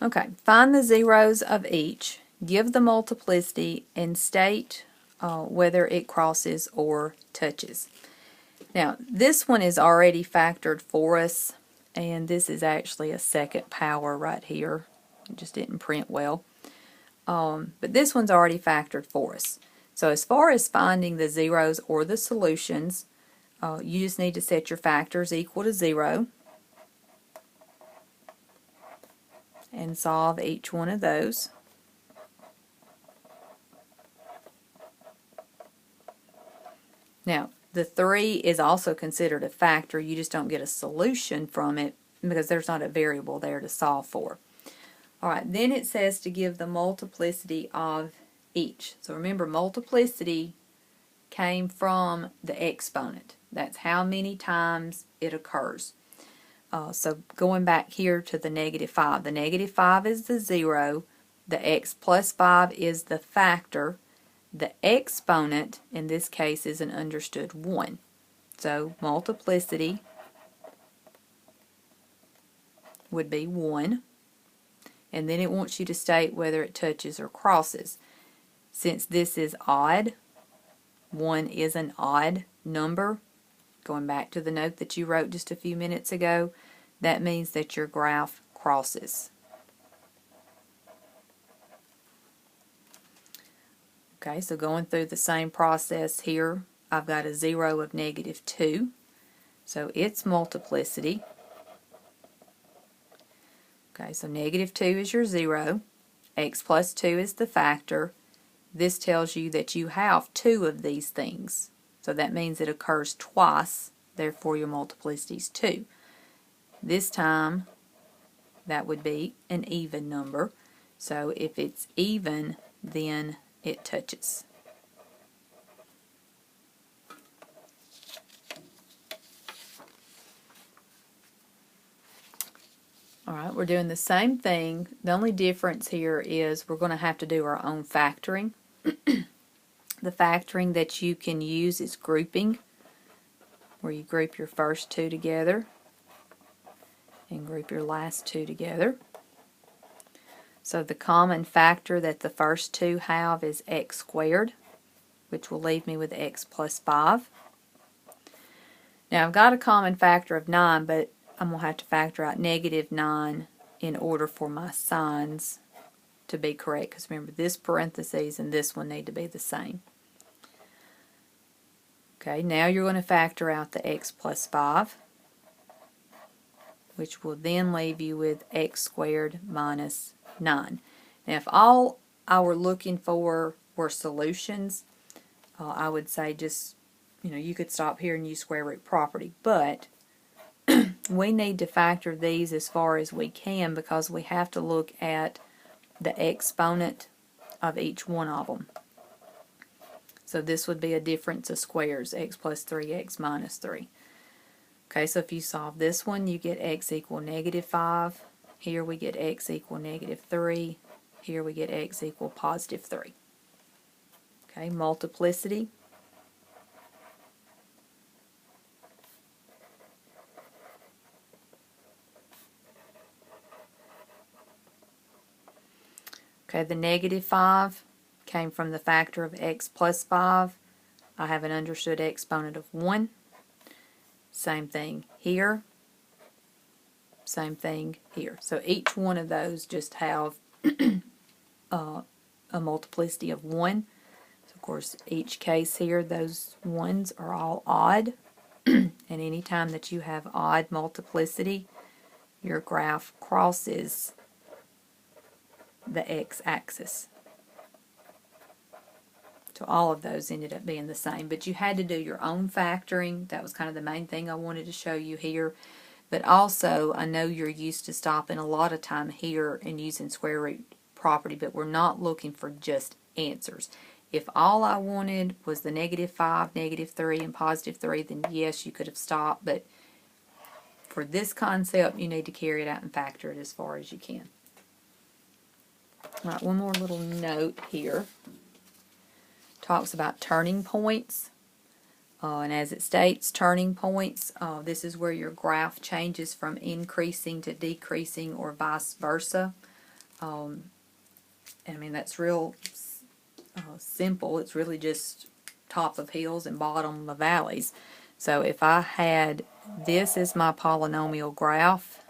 Okay, find the zeros of each, give the multiplicity, and state whether it crosses or touches. Now, this one is already factored for us, and this is actually a second power right here. It just didn't print well. But this one's already factored for us. So as far as finding the zeros or the solutions, you just need to set your factors equal to 0 and solve each one of those. Now, the 3 is also considered a factor. You just don't get a solution from it because there's not a variable there to solve for. Alright, then it says to give the multiplicity of each. So remember, multiplicity came from the exponent. That's how many times it occurs. So going back here to the -5. The -5 is the 0. The x plus 5 is the factor. The exponent, in this case, is an understood 1. So multiplicity would be 1. And then it wants you to state whether it touches or crosses. Since this is odd, 1 is an odd number. Going back to the note that you wrote just a few minutes ago, that means that your graph crosses. Okay, so going through the same process here, I've got a 0 of -2. So its multiplicity. Okay, so -2 is your 0. X plus 2 is the factor. This tells you that you have 2 of these things. So that means it occurs twice, therefore your multiplicity is 2. This time, that would be an even number. So if it's even, then it touches. Alright, we're doing the same thing. The only difference here is we're going to have to do our own factoring. The factoring that you can use is grouping, where you group your first 2 together and group your last 2 together. So the common factor that the first 2 have is x squared, which will leave me with x plus 5. Now I've got a common factor of 9, but I'm going to have to factor out -9 in order for my signs to be correct, because remember, this parentheses and this one need to be the same. Okay, now you're going to factor out the x plus 5, which will then leave you with x squared minus 9. Now if all I were looking for were solutions, I would say just, you could stop here and use square root property, but we need to factor these as far as we can because we have to look at the exponent of each one of them. So this would be a difference of squares, x plus 3, x minus 3. Okay, so if you solve this one, you get x equal -5. Here we get x equal -3. Here we get x equal +3. Okay, multiplicity. Okay, the -5 came from the factor of x plus 5. I have an understood exponent of 1. Same thing here. Same thing here. So each one of those just have a multiplicity of 1. So of course, each case here, those ones are all odd. And any time that you have odd multiplicity, your graph crosses the x-axis. So all of those ended up being the same, but you had to do your own factoring. That was kind of the main thing I wanted to show you here. But also, I know you're used to stopping a lot of time here and using square root property, but we're not looking for just answers. If all I wanted was the -5, -3, and +3, then yes, you could have stopped, but for this concept, you need to carry it out and factor it as far as you can. All right, one more little note here. Talks about turning points. And as it states, turning points, this is where your graph changes from increasing to decreasing or vice versa. And I mean, that's real simple. It's really just top of hills and bottom of valleys. So if I had this as my polynomial graph,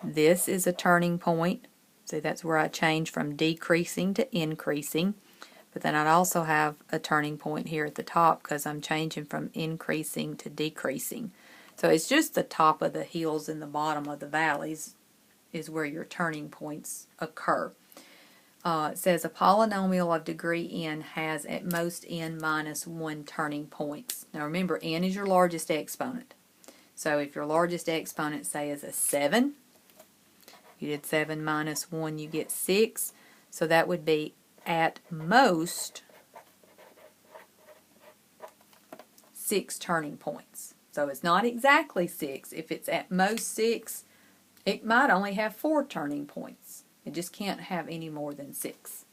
this is a turning point. See, that's where I change from decreasing to increasing. But then I'd also have a turning point here at the top because I'm changing from increasing to decreasing. So it's just the top of the hills and the bottom of the valleys is where your turning points occur. It says a polynomial of degree n has at most n minus 1 turning points. Now remember, n is your largest exponent. So if your largest exponent, say, is a 7, you did 7 minus 1, you get 6. So that would be at most 6 turning points. So it's not exactly 6. If it's at most 6, it might only have 4 turning points. It just can't have any more than 6.